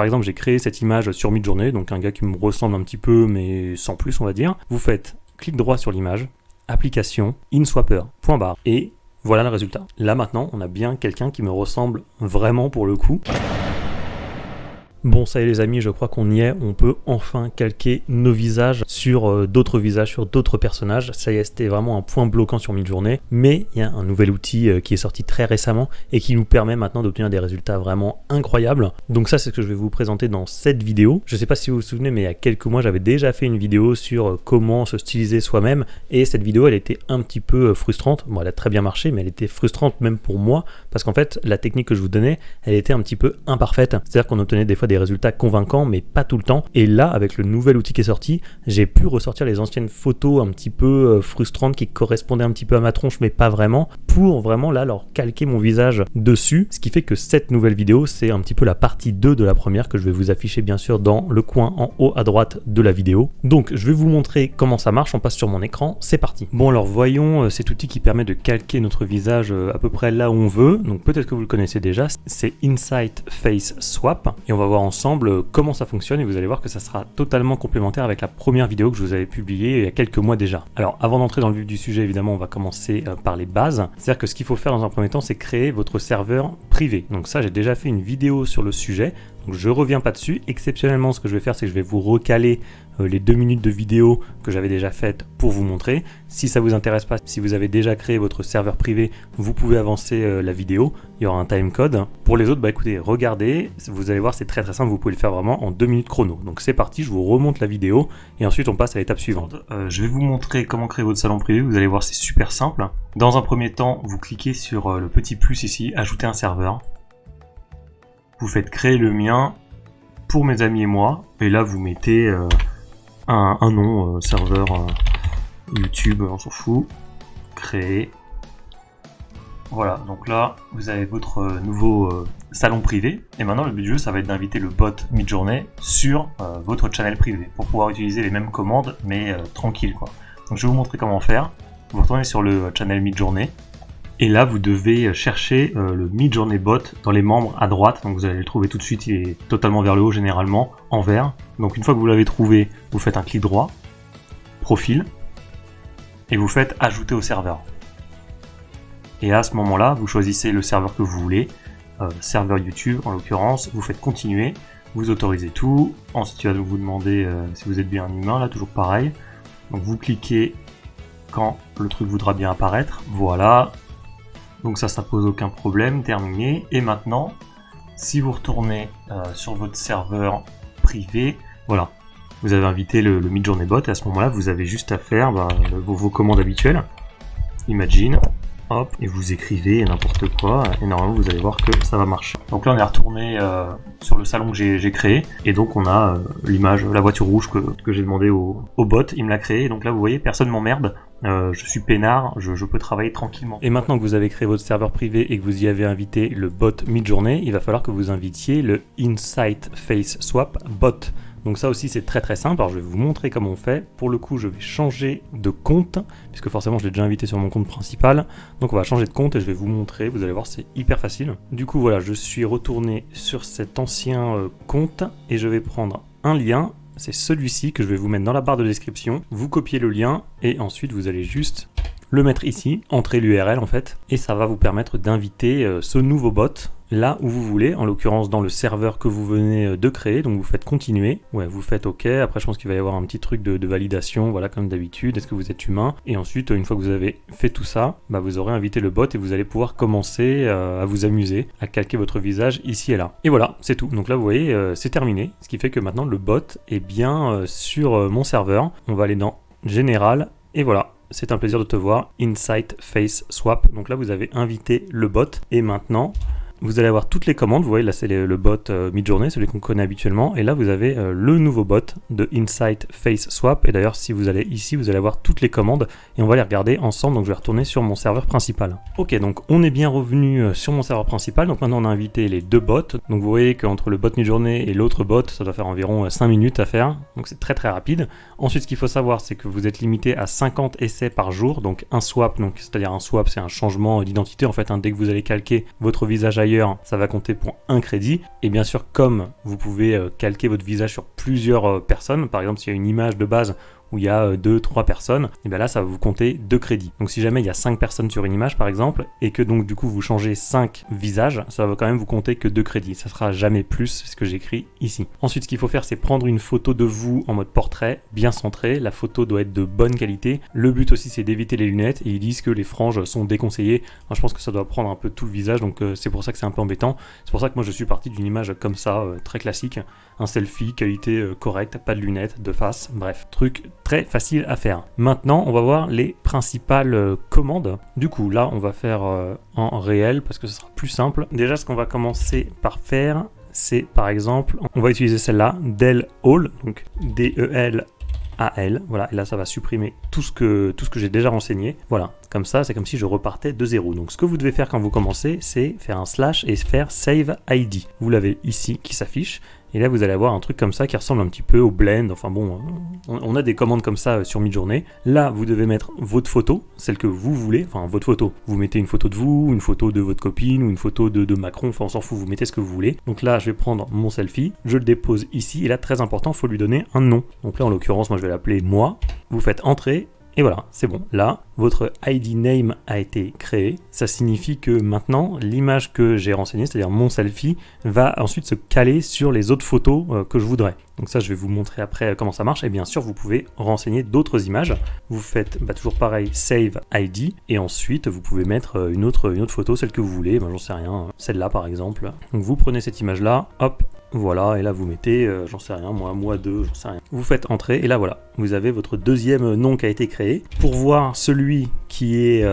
Par exemple, j'ai créé cette image sur Midjourney, donc un gars qui me ressemble un petit peu, mais sans plus, on va dire. Vous faites clic droit sur l'image, application, InSwapper, point barre, et voilà le résultat. Là maintenant, on a bien quelqu'un qui me ressemble vraiment pour le coup. Bon, ça y est les amis, je crois qu'on y est, on peut enfin calquer nos visages sur d'autres visages, sur d'autres personnages. Ça y est, c'était vraiment un point bloquant sur Midjourney, mais il y a un nouvel outil qui est sorti très récemment et qui nous permet maintenant d'obtenir des résultats vraiment incroyables. Donc ça, c'est ce que je vais vous présenter dans cette vidéo. Je sais pas si vous vous souvenez, mais il y a quelques mois, j'avais déjà fait une vidéo sur comment se styliser soi-même, et cette vidéo, elle était un petit peu frustrante. Bon, elle a très bien marché, mais elle était frustrante même pour moi, parce qu'en fait, la technique que je vous donnais, elle était un petit peu imparfaite. C'est-à-dire qu'on obtenait des fois des résultats convaincants, mais pas tout le temps. Et là, avec le nouvel outil qui est sorti, j'ai pu ressortir les anciennes photos un petit peu frustrantes qui correspondaient un petit peu à ma tronche, mais pas vraiment, pour vraiment là leur calquer mon visage dessus. Ce qui fait que cette nouvelle vidéo, c'est un petit peu la partie 2 de la première que je vais vous afficher bien sûr dans le coin en haut à droite de la vidéo. Donc je vais vous montrer comment ça marche, on passe sur mon écran, c'est parti. Bon alors voyons cet outil qui permet de calquer notre visage à peu près là où on veut. Donc peut-être que vous le connaissez déjà, c'est Insight Face Swap, et on va voir ensemble comment ça fonctionne, et vous allez voir que ça sera totalement complémentaire avec la première vidéo que je vous avais publiée il y a quelques mois déjà. Alors avant d'entrer dans le vif du sujet, évidemment on va commencer par les bases. C'est-à-dire que ce qu'il faut faire dans un premier temps, c'est créer votre serveur privé. Donc ça, j'ai déjà fait une vidéo sur le sujet, donc je reviens pas dessus. Exceptionnellement, ce que je vais faire, c'est que je vais vous recaler les 2 minutes de vidéo que j'avais déjà faites pour vous montrer. Si ça vous intéresse pas, si vous avez déjà créé votre serveur privé, vous pouvez avancer la vidéo, il y aura un timecode. Pour les autres, bah écoutez, regardez, vous allez voir, c'est très simple, vous pouvez le faire vraiment en 2 minutes chrono. Donc c'est parti, je vous remonte la vidéo et ensuite on passe à l'étape suivante. Je vais vous montrer comment créer votre salon privé, vous allez voir, c'est super simple. Dans un premier temps, vous cliquez sur le petit plus ici, ajouter un serveur. Vous faites créer le mien pour mes amis et moi, et là vous mettez un nom, serveur YouTube, on s'en fout, créer. Voilà, donc là vous avez votre nouveau salon privé, et maintenant le but du jeu, ça va être d'inviter le bot Midjourney sur votre channel privé pour pouvoir utiliser les mêmes commandes, mais tranquille quoi. Donc je vais vous montrer comment faire. Vous retournez sur le channel Midjourney, et là vous devez chercher le Midjourney bot dans les membres à droite. Donc vous allez le trouver tout de suite, il est totalement vers le haut généralement, en vert. Donc une fois que vous l'avez trouvé, vous faites un clic droit, profil, et vous faites ajouter au serveur. Et à ce moment-là, vous choisissez le serveur que vous voulez, serveur YouTube en l'occurrence, vous faites continuer, vous autorisez tout. Ensuite il va vous demander si vous êtes bien un humain, là toujours pareil. Donc vous cliquez quand le truc voudra bien apparaître, voilà. Donc ça pose aucun problème, terminé. Et maintenant, si vous retournez sur votre serveur privé, voilà, vous avez invité le Midjourney bot, et à ce moment-là, vous avez juste à faire vos commandes habituelles. Imagine, hop, et vous écrivez n'importe quoi, et normalement vous allez voir que ça va marcher. Donc là on est retourné sur le salon que j'ai créé, et donc on a l'image, la voiture rouge que j'ai demandé au bot, il me l'a créé, et donc là vous voyez, personne m'emmerde, je suis peinard, je peux travailler tranquillement. Et maintenant que vous avez créé votre serveur privé et que vous y avez invité le bot Midjourney, il va falloir que vous invitiez le Insight Face Swap bot. Donc ça aussi c'est très simple, alors je vais vous montrer comment on fait. Pour le coup je vais changer de compte, puisque forcément je l'ai déjà invité sur mon compte principal. Donc on va changer de compte et je vais vous montrer, vous allez voir c'est hyper facile. Du coup voilà, je suis retourné sur cet ancien compte et je vais prendre un lien, c'est celui-ci que je vais vous mettre dans la barre de description. Vous copiez le lien et ensuite vous allez juste le mettre ici, entrer l'URL en fait, et ça va vous permettre d'inviter ce nouveau bot là où vous voulez, en l'occurrence dans le serveur que vous venez de créer. Donc vous faites continuer, ouais, vous faites OK, après je pense qu'il va y avoir un petit truc de validation, voilà, comme d'habitude, est-ce que vous êtes humain, et ensuite une fois que vous avez fait tout ça, bah, vous aurez invité le bot et vous allez pouvoir commencer à vous amuser, à calquer votre visage ici et là. Et voilà, c'est tout, donc là vous voyez, c'est terminé, ce qui fait que maintenant le bot est bien sur mon serveur. On va aller dans Général, et voilà. C'est un plaisir de te voir, Insight Face Swap. Donc là, vous avez invité le bot. Et maintenant, vous allez avoir toutes les commandes. Vous voyez, là, c'est le bot Midjourney, celui qu'on connaît habituellement. Et là, vous avez le nouveau bot de Insight Face Swap. Et d'ailleurs, si vous allez ici, vous allez avoir toutes les commandes. Et on va les regarder ensemble. Donc, je vais retourner sur mon serveur principal. Ok, donc on est bien revenu sur mon serveur principal. Donc maintenant, on a invité les deux bots. Donc, vous voyez qu'entre le bot Midjourney et l'autre bot, ça doit faire environ 5 minutes à faire. Donc, c'est très rapide. Ensuite, ce qu'il faut savoir, c'est que vous êtes limité à 50 essais par jour. Donc, un swap, donc c'est-à-dire un swap, c'est un changement d'identité. En fait, dès que vous allez calquer votre visage ailleurs, supérieur, ça va compter pour 1 crédit. Et bien sûr, comme vous pouvez calquer votre visage sur plusieurs personnes, par exemple s'il y a une image de base où il y a 2-3 personnes, et bien là ça va vous compter 2 crédits. Donc si jamais il y a 5 personnes sur une image par exemple, et que donc du coup vous changez 5 visages, ça va quand même vous compter que 2 crédits. Ça sera jamais plus, c'est ce que j'écris ici. Ensuite, ce qu'il faut faire, c'est prendre une photo de vous en mode portrait, bien centré. La photo doit être de bonne qualité. Le but aussi, c'est d'éviter les lunettes, et ils disent que les franges sont déconseillées. Moi, je pense que ça doit prendre un peu tout le visage, donc c'est pour ça que c'est un peu embêtant. C'est pour ça que moi je suis parti d'une image comme ça, très classique. Un selfie, qualité correcte, pas de lunettes, de face, bref, truc très facile à faire. Maintenant, on va voir les principales commandes. Du coup, là, on va faire en réel parce que ce sera plus simple. Déjà, ce qu'on va commencer par faire, c'est par exemple, on va utiliser celle-là, Del All, donc D-E-L-A-L, voilà, et là ça va supprimer tout ce que j'ai déjà renseigné. Voilà, comme ça, c'est comme si je repartais de zéro. Donc ce que vous devez faire quand vous commencez, c'est faire un slash et faire Save ID. Vous l'avez ici qui s'affiche. Et là, vous allez avoir un truc comme ça qui ressemble un petit peu au blend. Enfin bon, on a des commandes comme ça sur Midjourney. Là, vous devez mettre votre photo, celle que vous voulez. Enfin, votre photo. Vous mettez une photo de vous, une photo de votre copine ou une photo de Macron. Enfin, on s'en fout, vous mettez ce que vous voulez. Donc là, je vais prendre mon selfie. Je le dépose ici. Et là, très important, il faut lui donner un nom. Donc là, en l'occurrence, moi, je vais l'appeler moi. Vous faites entrer. Et voilà, c'est bon. Là, votre ID name a été créé. Ça signifie que maintenant, l'image que j'ai renseignée, c'est-à-dire mon selfie, va ensuite se caler sur les autres photos que je voudrais. Donc ça, je vais vous montrer après comment ça marche. Et bien sûr, vous pouvez renseigner d'autres images. Vous faites toujours pareil, Save ID. Et ensuite, vous pouvez mettre une autre photo, celle que vous voulez. J'en sais rien, celle-là par exemple. Donc vous prenez cette image-là, hop. Voilà, et là vous mettez, j'en sais rien, moi 2, j'en sais rien. Vous faites entrer, et là voilà, vous avez votre deuxième nom qui a été créé. Pour voir celui qui est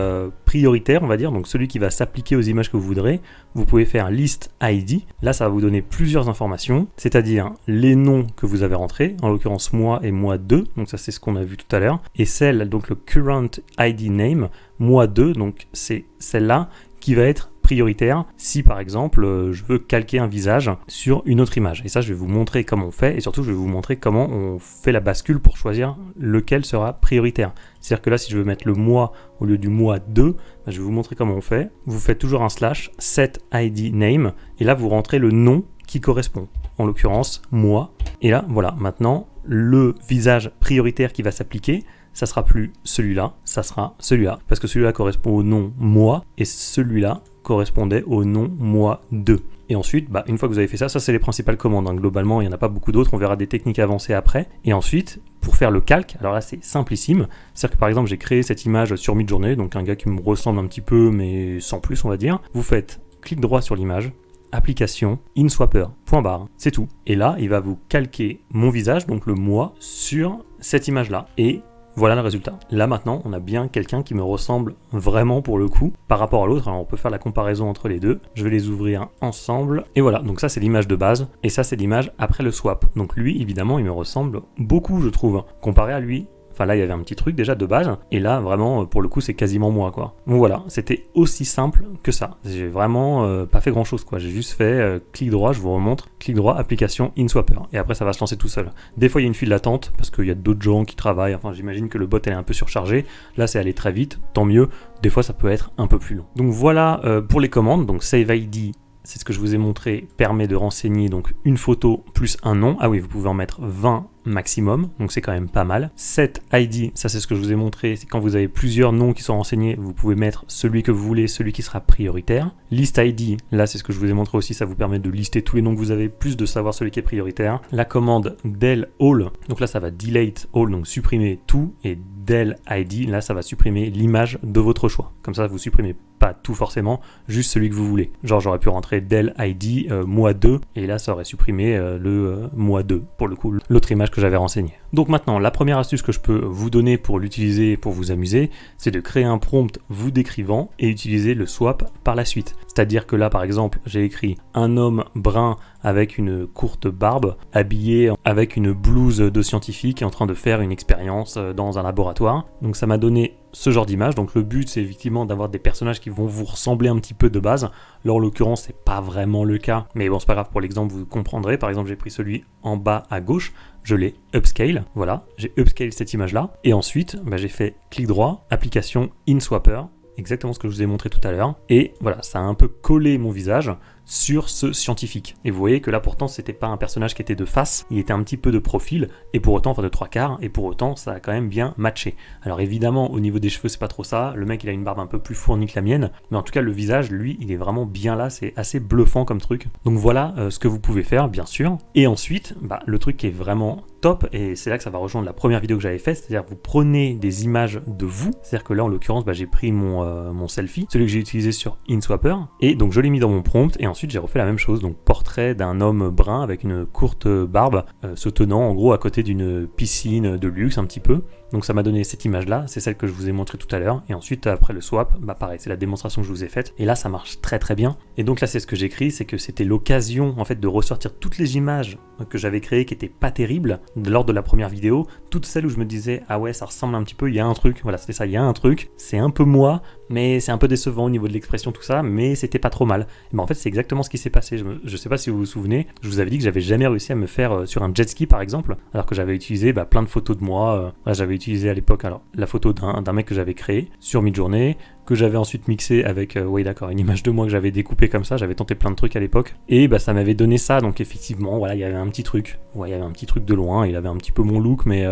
prioritaire, on va dire, donc celui qui va s'appliquer aux images que vous voudrez, vous pouvez faire List ID. Là, ça va vous donner plusieurs informations, c'est-à-dire les noms que vous avez rentrés, en l'occurrence moi et moi 2, donc ça c'est ce qu'on a vu tout à l'heure, et celle, donc le Current ID Name, moi 2, donc c'est celle-là qui va être prioritaire si par exemple je veux calquer un visage sur une autre image. Et ça, je vais vous montrer comment on fait, et surtout je vais vous montrer comment on fait la bascule pour choisir lequel sera prioritaire. C'est-à-dire que là, si je veux mettre le moi au lieu du moi 2, je vais vous montrer comment on fait. Vous faites toujours un slash set ID name, et là vous rentrez le nom qui correspond, en l'occurrence moi. Et là voilà, maintenant le visage prioritaire qui va s'appliquer, ça sera plus celui-là, ça sera celui-là, parce que celui-là correspond au nom moi, et celui-là correspondait au nom moi 2. Et ensuite, une fois que vous avez fait ça, ça c'est les principales commandes. Globalement, il n'y en a pas beaucoup d'autres, on verra des techniques avancées après. Et ensuite, pour faire le calque, alors là c'est simplissime. C'est-à-dire que par exemple, j'ai créé cette image sur Midjourney, donc un gars qui me ressemble un petit peu, mais sans plus, on va dire. Vous faites clic droit sur l'image, application, InSwapper, .bar, c'est tout. Et là, il va vous calquer mon visage, donc le moi, sur cette image-là. Et voilà le résultat. Là maintenant, on a bien quelqu'un qui me ressemble vraiment pour le coup par rapport à l'autre. Alors on peut faire la comparaison entre les deux. Je vais les ouvrir ensemble. Et voilà, donc ça c'est l'image de base. Et ça c'est l'image après le swap. Donc lui, évidemment, il me ressemble beaucoup, je trouve. Comparé à lui, enfin là il y avait un petit truc déjà de base, et là vraiment pour le coup c'est quasiment moi quoi. Donc voilà, c'était aussi simple que ça. J'ai vraiment pas fait grand chose quoi, j'ai juste fait clic droit, je vous remontre, clic droit, application InSwapper, et après ça va se lancer tout seul. Des fois il y a une file d'attente parce qu'il y a d'autres gens qui travaillent, enfin j'imagine que le bot elle est un peu surchargé, là c'est allé très vite, tant mieux, des fois ça peut être un peu plus long. Donc voilà pour les commandes, donc Save ID, c'est ce que je vous ai montré, permet de renseigner donc une photo plus un nom. Ah oui, vous pouvez en mettre 20 maximum, donc c'est quand même pas mal. Set ID, ça c'est ce que je vous ai montré, c'est quand vous avez plusieurs noms qui sont renseignés, vous pouvez mettre celui que vous voulez, celui qui sera prioritaire. List ID, là c'est ce que je vous ai montré aussi, ça vous permet de lister tous les noms que vous avez, plus de savoir celui qui est prioritaire. La commande del all, donc là ça va delete all, donc supprimer tout, et del ID, là ça va supprimer l'image de votre choix. Comme ça vous supprimez pas tout forcément, juste celui que vous voulez. Genre j'aurais pu rentrer del ID moi 2, et là ça aurait supprimé le moi 2, pour le coup, l'autre image que j'avais renseigné. Donc maintenant, la première astuce que je peux vous donner pour l'utiliser, pour vous amuser, c'est de créer un prompt vous décrivant et utiliser le swap par la suite. C'est-à-dire que là, par exemple, j'ai écrit un homme brun avec une courte barbe, habillé avec une blouse de scientifique, en train de faire une expérience dans un laboratoire. Donc ça m'a donné ce genre d'image. Donc le but, c'est effectivement d'avoir des personnages qui vont vous ressembler un petit peu de base. Là, en l'occurrence, c'est pas vraiment le cas, mais bon, c'est pas grave, pour l'exemple, vous comprendrez. Par exemple, j'ai pris celui en bas à gauche, je l'ai upscale, voilà, j'ai upscale cette image-là, et ensuite, j'ai fait clic droit, application InSwapper, exactement ce que je vous ai montré tout à l'heure. Et voilà, ça a un peu collé mon visage sur ce scientifique. Et vous voyez que là pourtant c'était pas un personnage qui était de face, il était un petit peu de profil, et pour autant, enfin de 3/4, et pour autant ça a quand même bien matché. Alors évidemment au niveau des cheveux c'est pas trop ça, le mec il a une barbe un peu plus fournie que la mienne, mais en tout cas le visage lui il est vraiment bien là, c'est assez bluffant comme truc. Donc voilà ce que vous pouvez faire bien sûr. Et ensuite, le truc qui est vraiment top, et c'est là que ça va rejoindre la première vidéo que j'avais faite, c'est-à-dire vous prenez des images de vous, c'est-à-dire que là en l'occurrence j'ai pris mon selfie, celui que j'ai utilisé sur InSwapper, et donc je l'ai mis dans mon prompt, et ensuite j'ai refait la même chose, donc portrait d'un homme brun avec une courte barbe, se tenant en gros à côté d'une piscine de luxe un petit peu. Donc ça m'a donné cette image là, c'est celle que je vous ai montrée tout à l'heure, et ensuite après le swap, pareil, c'est la démonstration que je vous ai faite, et là ça marche très très bien. Et donc là c'est ce que j'écris, c'est que c'était l'occasion en fait de ressortir toutes les images que j'avais créées qui étaient pas terribles lors de la première vidéo, toutes celles où je me disais ah ouais ça ressemble un petit peu, il y a un truc, voilà c'était ça, il y a un truc, c'est un peu moi, mais c'est un peu décevant au niveau de l'expression tout ça, mais c'était pas trop mal. Et en fait c'est exactement ce qui s'est passé, je sais pas si vous vous souvenez, je vous avais dit que j'avais jamais réussi à me faire sur un jet ski par exemple, alors que j'avais utilisé plein de photos de moi, j'avais utilisé à l'époque alors la photo d'un mec que j'avais créé sur Midjourney, que j'avais ensuite mixé avec, oui d'accord, une image de moi que j'avais découpée comme ça, j'avais tenté plein de trucs à l'époque, et ça m'avait donné ça, donc effectivement, voilà, il y avait un petit truc, ouais, il y avait un petit truc de loin, il avait un petit peu mon look, mais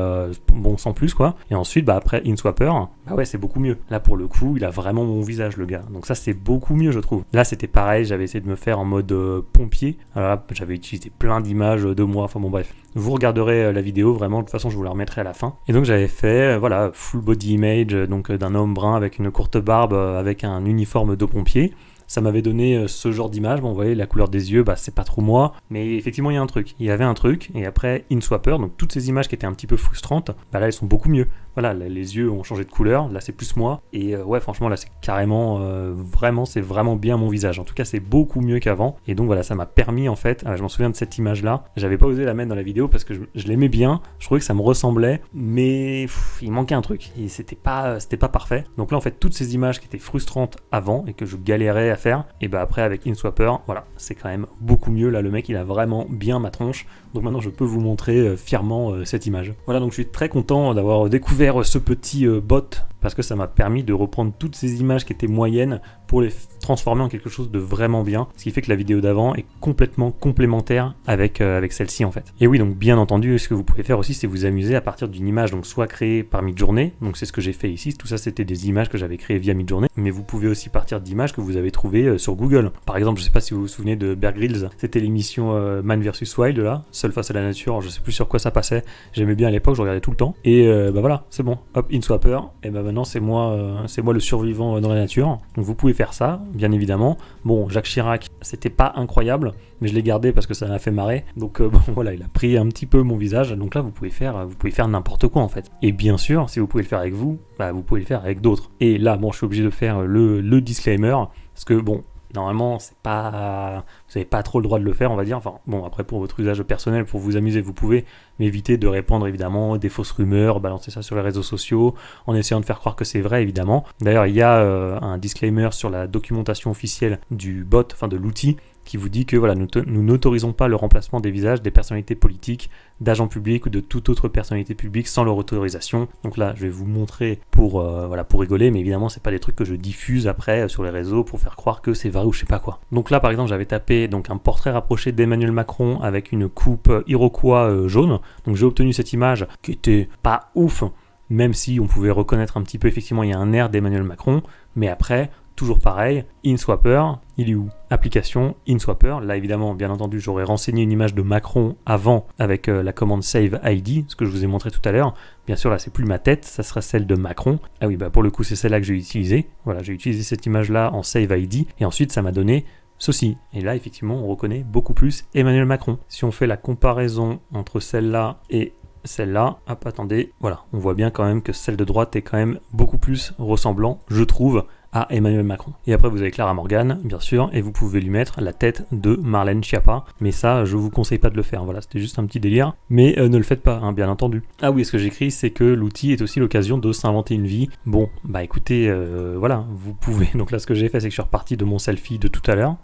bon, sans plus quoi, et ensuite, après InSwapper, ouais, c'est beaucoup mieux, là pour le coup, il a vraiment mon visage, le gars, donc ça c'est beaucoup mieux je trouve. Là c'était pareil, j'avais essayé de me faire en mode pompier, alors là j'avais utilisé plein d'images de moi, enfin bon bref, vous regarderez la vidéo, vraiment, de toute façon je vous la remettrai à la fin, et donc j'avais fait, voilà, full body image, donc d'un homme brun avec une courte barbe, avec un uniforme de pompier. Ça m'avait donné ce genre d'image. Bon, vous voyez, la couleur des yeux, c'est pas trop moi, mais effectivement, il y a un truc. Il y avait un truc, et après, InSwapper, donc toutes ces images qui étaient un petit peu frustrantes, là, elles sont beaucoup mieux. Voilà, les yeux ont changé de couleur, là, c'est plus moi, et ouais, franchement, là, c'est carrément, c'est vraiment bien mon visage. En tout cas, c'est beaucoup mieux qu'avant, et donc voilà, ça m'a permis, en fait, je m'en souviens de cette image-là, j'avais pas osé la mettre dans la vidéo parce que je l'aimais bien, je trouvais que ça me ressemblait, mais il manquait un truc, et c'était pas parfait. Donc là, en fait, toutes ces images qui étaient frustrantes avant, et que je galérais à faire, et après avec InSwapper, voilà, c'est quand même beaucoup mieux. Là le mec il a vraiment bien ma tronche, donc maintenant je peux vous montrer fièrement cette image. Voilà, donc je suis très content d'avoir découvert ce petit bot, parce que ça m'a permis de reprendre toutes ces images qui étaient moyennes pour les transformer en quelque chose de vraiment bien, ce qui fait que la vidéo d'avant est complètement complémentaire avec celle-ci en fait. Et oui, donc bien entendu, ce que vous pouvez faire aussi, c'est vous amuser à partir d'une image, donc soit créée par Midjourney, donc c'est ce que j'ai fait ici, tout ça c'était des images que j'avais créées via Midjourney, mais vous pouvez aussi partir d'images que vous avez trouvées sur Google. Par exemple, je sais pas si vous vous souvenez de Bear Grylls, c'était l'émission Man vs Wild là, Seul face à la nature, je sais plus sur quoi ça passait, j'aimais bien à l'époque, je regardais tout le temps, et voilà, c'est bon, hop, InSwapper, et maintenant c'est moi le survivant dans la nature, donc vous pouvez faire ça, bien évidemment. Bon, Jacques Chirac, c'était pas incroyable, mais je l'ai gardé parce que ça m'a fait marrer, donc bon voilà, il a pris un petit peu mon visage, donc là vous pouvez faire n'importe quoi en fait. Et bien sûr, si vous pouvez le faire avec vous, vous pouvez le faire avec d'autres. Et là, bon, je suis obligé de faire le disclaimer, parce que bon, normalement, vous n'avez pas trop le droit de le faire, on va dire. Enfin, bon, après, pour votre usage personnel, pour vous amuser, vous pouvez, mais évitez de répandre, évidemment, des fausses rumeurs, balancer ça sur les réseaux sociaux, en essayant de faire croire que c'est vrai, évidemment. D'ailleurs, il y a un disclaimer sur la documentation officielle du bot, enfin de l'outil, qui vous dit que voilà, nous n'autorisons pas le remplacement des visages des personnalités politiques, d'agents publics ou de toute autre personnalité publique sans leur autorisation. Donc là, je vais vous montrer pour rigoler, mais évidemment, c'est pas des trucs que je diffuse après sur les réseaux pour faire croire que c'est vrai ou je sais pas quoi. Donc là, par exemple, j'avais tapé donc un portrait rapproché d'Emmanuel Macron avec une coupe iroquois jaune. Donc j'ai obtenu cette image qui était pas ouf, même si on pouvait reconnaître un petit peu, effectivement, il y a un air d'Emmanuel Macron, mais après, toujours pareil, InSwapper, il est où? Application, InSwapper. Là, évidemment, bien entendu, j'aurais renseigné une image de Macron avant avec la commande Save ID, ce que je vous ai montré tout à l'heure. Bien sûr, là, c'est plus ma tête, ça sera celle de Macron. Ah oui, pour le coup, c'est celle-là que j'ai utilisée. Voilà, j'ai utilisé cette image-là en Save ID, et ensuite, ça m'a donné ceci. Et là, effectivement, on reconnaît beaucoup plus Emmanuel Macron. Si on fait la comparaison entre celle-là et celle-là, hop, attendez, voilà, on voit bien quand même que celle de droite est quand même beaucoup plus ressemblant, je trouve, à Emmanuel Macron. Et après vous avez Clara Morgan, bien sûr, et vous pouvez lui mettre la tête de Marlène Schiappa, mais ça je vous conseille pas de le faire, voilà, c'était juste un petit délire, mais ne le faites pas, hein, bien entendu. Ah oui, ce que j'écris, c'est que l'outil est aussi l'occasion de s'inventer une vie. Bon, écoutez, voilà, vous pouvez, donc là ce que j'ai fait, c'est que je suis reparti de mon selfie de tout à l'heure.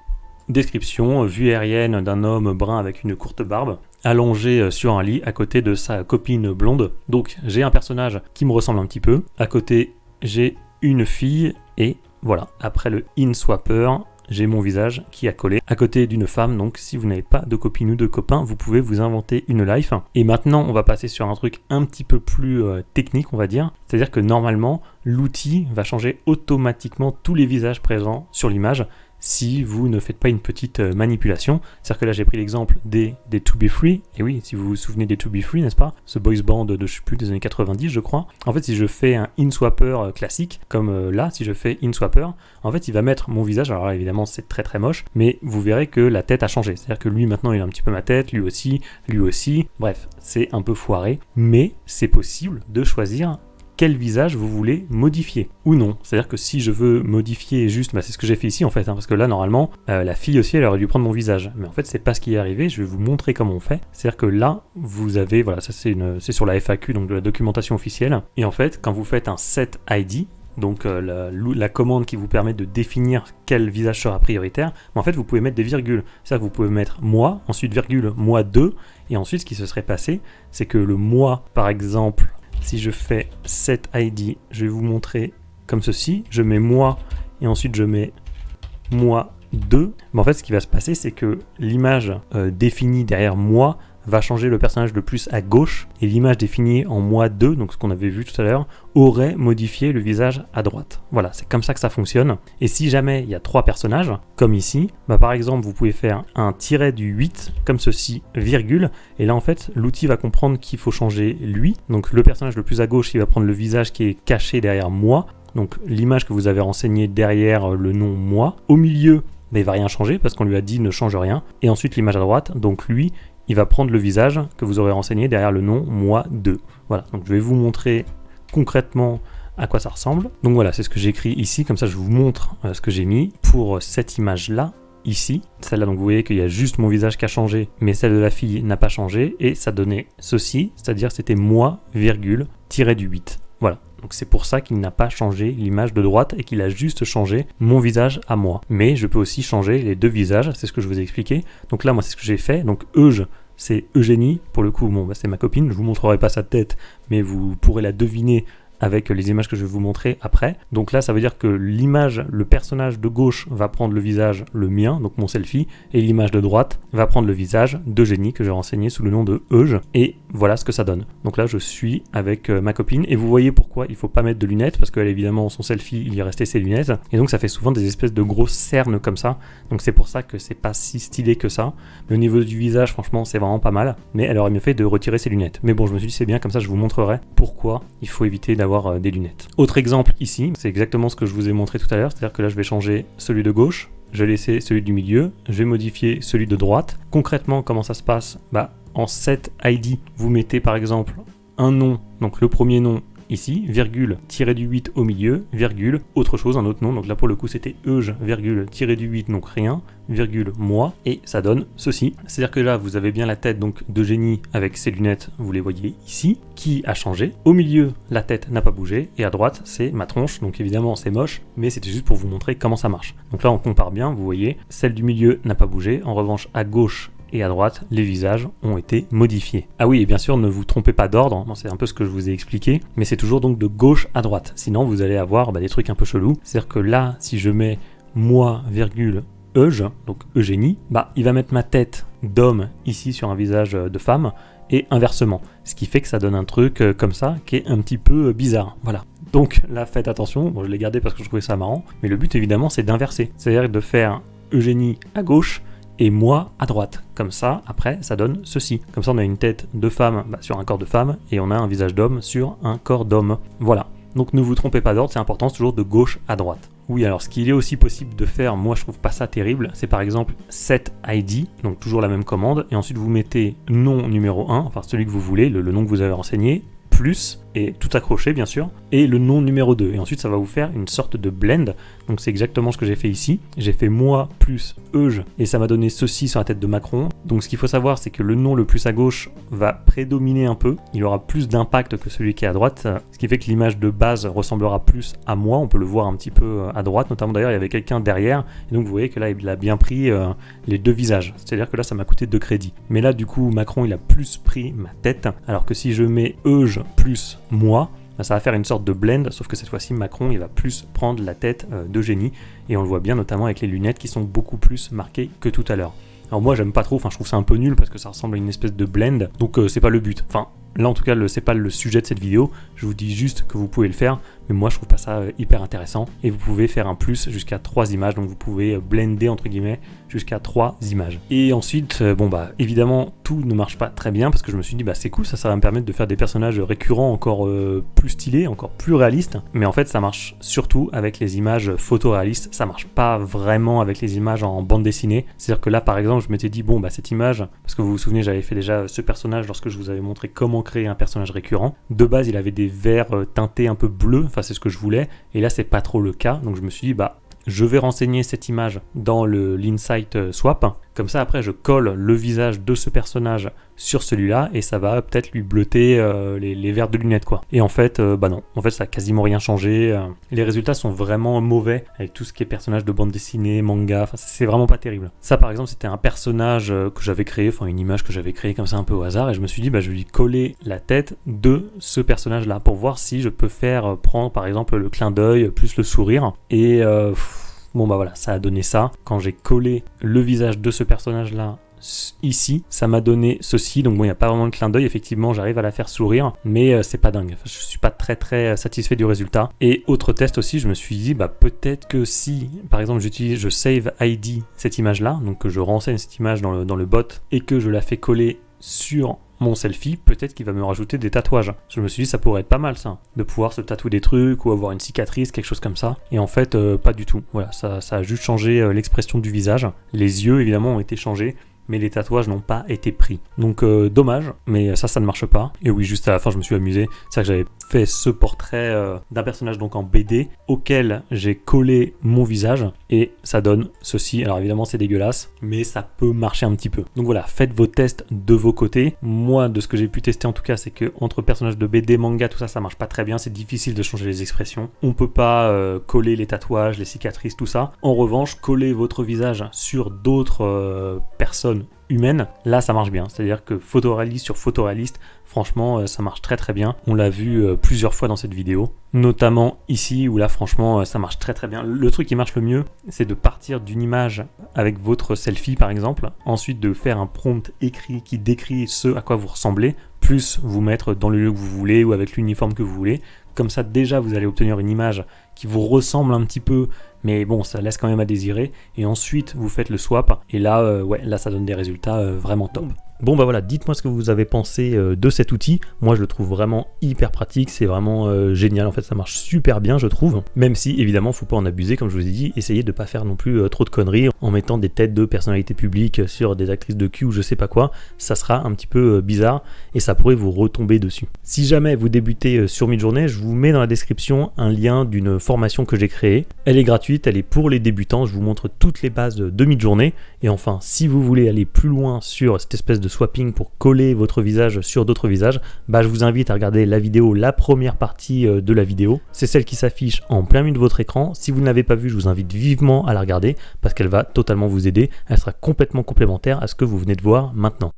Description, vue aérienne d'un homme brun avec une courte barbe, allongé sur un lit à côté de sa copine blonde. Donc j'ai un personnage qui me ressemble un petit peu, à côté j'ai une fille et voilà, après le InSwapper, j'ai mon visage qui a collé à côté d'une femme. Donc si vous n'avez pas de copine ou de copain, vous pouvez vous inventer une life. Et maintenant, on va passer sur un truc un petit peu plus technique, on va dire. C'est-à-dire que normalement, l'outil va changer automatiquement tous les visages présents sur l'image si vous ne faites pas une petite manipulation. C'est-à-dire que là, j'ai pris l'exemple des To Be Free. Et oui, si vous vous souvenez des To Be Free, n'est-ce pas? Ce boys band de, je sais plus, des années 90, je crois. En fait, si je fais un InSwapper classique, comme là, si je fais InSwapper, en fait, il va mettre mon visage. Alors là, évidemment, c'est très très moche, mais vous verrez que la tête a changé. C'est-à-dire que lui, maintenant, il a un petit peu ma tête, lui aussi. Bref, c'est un peu foiré, mais c'est possible de choisir quel visage vous voulez modifier ou non. C'est-à-dire que si je veux modifier juste, c'est ce que j'ai fait ici en fait, parce que là normalement la fille aussi elle aurait dû prendre mon visage, mais en fait c'est pas ce qui est arrivé. Je vais vous montrer comment on fait. C'est-à-dire que là vous avez, voilà, ça c'est sur la FAQ, donc de la documentation officielle, et en fait quand vous faites un set ID, donc la commande qui vous permet de définir quel visage sera prioritaire, en fait vous pouvez mettre des virgules. C'est-à-dire que vous pouvez mettre moi, ensuite virgule, moi 2, et ensuite ce qui se serait passé, c'est que le moi par exemple, si je fais set ID, je vais vous montrer comme ceci, je mets moi et ensuite je mets moi 2. Mais en fait, ce qui va se passer, c'est que l'image définie derrière moi va changer le personnage le plus à gauche et l'image définie en moi 2, donc ce qu'on avait vu tout à l'heure, aurait modifié le visage à droite. Voilà, c'est comme ça que ça fonctionne. Et si jamais il y a 3 personnages, comme ici, par exemple, vous pouvez faire un tiret du 8, comme ceci, virgule, et là en fait, l'outil va comprendre qu'il faut changer lui. Donc le personnage le plus à gauche, il va prendre le visage qui est caché derrière moi, donc l'image que vous avez renseignée derrière le nom moi. Au milieu, il ne va rien changer parce qu'on lui a dit ne change rien. Et ensuite l'image à droite, donc lui, il va prendre le visage que vous aurez renseigné derrière le nom moi 2. Voilà, donc je vais vous montrer concrètement à quoi ça ressemble. Donc voilà, c'est ce que j'ai écrit ici, comme ça je vous montre ce que j'ai mis pour cette image-là, ici. Celle-là, donc vous voyez qu'il y a juste mon visage qui a changé, mais celle de la fille n'a pas changé, et ça donnait ceci, c'est-à-dire c'était moi, virgule, tiré du 8. Voilà. Donc c'est pour ça qu'il n'a pas changé l'image de droite et qu'il a juste changé mon visage à moi. Mais je peux aussi changer les deux visages, c'est ce que je vous ai expliqué. Donc là, moi, c'est ce que j'ai fait. Donc Euge, c'est Eugénie. Pour le coup, c'est ma copine. Je vous montrerai pas sa tête, mais vous pourrez la deviner avec les images que je vais vous montrer après. Donc là, ça veut dire que l'image, le personnage de gauche va prendre le visage, le mien, donc mon selfie, et l'image de droite va prendre le visage d'Eugénie que j'ai renseigné sous le nom de Euge, et voilà ce que ça donne. Donc là, je suis avec ma copine, et vous voyez pourquoi il faut pas mettre de lunettes, parce qu'elle, évidemment, son selfie, il y est resté ses lunettes, et donc ça fait souvent des espèces de grosses cernes comme ça, donc c'est pour ça que c'est pas si stylé que ça. Mais au niveau du visage, franchement, c'est vraiment pas mal, mais elle aurait mieux fait de retirer ses lunettes. Mais bon, je me suis dit, c'est bien, comme ça, je vous montrerai pourquoi il faut éviter d'avoir des lunettes. Autre exemple ici, c'est exactement ce que je vous ai montré tout à l'heure, c'est-à-dire que là je vais changer celui de gauche, je vais laisser celui du milieu, je vais modifier celui de droite. Concrètement, comment ça se passe? En set ID, vous mettez par exemple un nom, donc le premier nom ici, virgule, tiré du 8 au milieu, virgule, autre chose, un autre nom, donc là pour le coup c'était Euge, virgule, tiré du 8, donc rien, virgule, moi, et ça donne ceci. C'est-à-dire que là vous avez bien la tête donc d'Eugénie avec ses lunettes, vous les voyez ici, qui a changé. Au milieu, la tête n'a pas bougé, et à droite c'est ma tronche, donc évidemment c'est moche, mais c'était juste pour vous montrer comment ça marche. Donc là on compare bien, vous voyez, celle du milieu n'a pas bougé, en revanche à gauche et à droite, les visages ont été modifiés. Ah oui, et bien sûr, ne vous trompez pas d'ordre, c'est un peu ce que je vous ai expliqué, mais c'est toujours donc de gauche à droite. Sinon, vous allez avoir des trucs un peu chelous. C'est-à-dire que là, si je mets moi, virgule, Euge, donc Eugénie, il va mettre ma tête d'homme ici sur un visage de femme, et inversement. Ce qui fait que ça donne un truc comme ça, qui est un petit peu bizarre. Voilà. Donc là, faites attention, je l'ai gardé parce que je trouvais ça marrant, mais le but évidemment, c'est d'inverser. C'est-à-dire de faire Eugénie à gauche, et moi à droite. Comme ça, après, ça donne ceci. Comme ça, on a une tête de femme sur un corps de femme, et on a un visage d'homme sur un corps d'homme. Voilà. Donc ne vous trompez pas d'ordre, c'est important, c'est toujours de gauche à droite. Oui, alors ce qu'il est aussi possible de faire, moi je trouve pas ça terrible, c'est par exemple set ID, donc toujours la même commande, et ensuite vous mettez nom numéro 1, enfin celui que vous voulez, le nom que vous avez renseigné, plus, et tout accroché bien sûr, et le nom numéro 2. Et ensuite ça va vous faire une sorte de blend, donc c'est exactement ce que j'ai fait ici. J'ai fait moi plus Euge, et ça m'a donné ceci sur la tête de Macron. Donc ce qu'il faut savoir, c'est que le nom le plus à gauche va prédominer un peu, il aura plus d'impact que celui qui est à droite, ce qui fait que l'image de base ressemblera plus à moi, on peut le voir un petit peu à droite, notamment d'ailleurs il y avait quelqu'un derrière, et donc vous voyez que là il a bien pris les deux visages, c'est-à-dire que là ça m'a coûté 2 crédits. Mais là du coup Macron il a plus pris ma tête, alors que si je mets Euge plus moi, bah, ça va faire une sorte de blend, sauf que cette fois-ci Macron il va plus prendre la tête d'Eugénie, et on le voit bien notamment avec les lunettes qui sont beaucoup plus marquées que tout à l'heure. Alors moi j'aime pas trop, je trouve ça un peu nul parce que ça ressemble à une espèce de blend, donc c'est pas le but. Là en tout cas c'est pas le sujet de cette vidéo, je vous dis juste que vous pouvez le faire, mais moi je trouve pas ça hyper intéressant, et vous pouvez faire un plus jusqu'à 3 images, donc vous pouvez blender entre guillemets jusqu'à 3 images. Et ensuite, évidemment tout ne marche pas très bien, parce que je me suis dit c'est cool, ça va me permettre de faire des personnages récurrents encore plus stylés, encore plus réalistes, mais en fait ça marche surtout avec les images photoréalistes, ça marche pas vraiment avec les images en bande dessinée. C'est-à-dire que là par exemple je m'étais dit cette image, parce que vous vous souvenez j'avais fait déjà ce personnage lorsque je vous avais montré comment créer un personnage récurrent. De base il avait des verts teintés un peu bleus, c'est ce que je voulais, et là c'est pas trop le cas, donc je me suis dit je vais renseigner cette image dans l'Insight Swap, comme ça après je colle le visage de ce personnage sur celui-là et ça va peut-être lui bleuter les verres de lunettes quoi. Et en fait, non, en fait ça a quasiment rien changé, les résultats sont vraiment mauvais avec tout ce qui est personnage de bande dessinée, manga, c'est vraiment pas terrible. Ça par exemple c'était un personnage que j'avais créé, une image que j'avais créée comme ça un peu au hasard, et je me suis dit je vais lui coller la tête de ce personnage là pour voir si je peux faire prendre par exemple le clin d'œil plus le sourire, et ça a donné ça. Quand j'ai collé le visage de ce personnage là ici, ça m'a donné ceci, donc il n'y a pas vraiment de clin d'œil, effectivement j'arrive à la faire sourire, mais c'est pas dingue, je suis pas très satisfait du résultat. Et autre test aussi, je me suis dit peut-être que si par exemple je save ID cette image là, donc que je renseigne cette image dans le bot et que je la fais coller sur mon selfie, peut-être qu'il va me rajouter des tatouages. Je me suis dit ça pourrait être pas mal ça, de pouvoir se tatouer des trucs ou avoir une cicatrice, quelque chose comme ça. Et en fait pas du tout. Voilà, ça a juste changé l'expression du visage. Les yeux évidemment ont été changés, mais les tatouages n'ont pas été pris. Donc dommage, mais ça ne marche pas. Et oui, juste à la fin je me suis amusé, c'est vrai que j'avais fait ce portrait d'un personnage donc en BD auquel j'ai collé mon visage et ça donne ceci. Alors évidemment c'est dégueulasse, mais ça peut marcher un petit peu. Donc voilà, faites vos tests de vos côtés. Moi de ce que j'ai pu tester en tout cas, c'est que entre personnages de BD, manga, tout ça marche pas très bien, c'est difficile de changer les expressions. On peut pas coller les tatouages, les cicatrices, tout ça. En revanche, coller votre visage sur d'autres personnes humaine, là ça marche bien, c'est-à-dire que photoréaliste sur photoréaliste, franchement ça marche très bien, on l'a vu plusieurs fois dans cette vidéo, notamment ici où là franchement ça marche très bien. Le truc qui marche le mieux, c'est de partir d'une image avec votre selfie par exemple, ensuite de faire un prompt écrit qui décrit ce à quoi vous ressemblez, plus vous mettre dans le lieu que vous voulez ou avec l'uniforme que vous voulez. Comme ça déjà vous allez obtenir une image qui vous ressemble un petit peu, mais ça laisse quand même à désirer, et ensuite vous faites le swap, et là, là ça donne des résultats vraiment top. Bon voilà, dites-moi ce que vous avez pensé de cet outil. Moi je le trouve vraiment hyper pratique, c'est vraiment génial, en fait ça marche super bien je trouve, même si évidemment faut pas en abuser, comme je vous ai dit, essayez de pas faire non plus trop de conneries en mettant des têtes de personnalités publiques sur des actrices de cul ou je sais pas quoi, ça sera un petit peu bizarre et ça pourrait vous retomber dessus. Si jamais vous débutez sur Midjourney, je vous mets dans la description un lien d'une formation que j'ai créée, elle est gratuite, elle est pour les débutants, je vous montre toutes les bases de Midjourney, et enfin si vous voulez aller plus loin sur cette espèce de swapping pour coller votre visage sur d'autres visages, je vous invite à regarder la première partie de la vidéo. C'est celle qui s'affiche en plein milieu de votre écran. Si vous ne l'avez pas vue, je vous invite vivement à la regarder parce qu'elle va totalement vous aider. Elle sera complètement complémentaire à ce que vous venez de voir maintenant.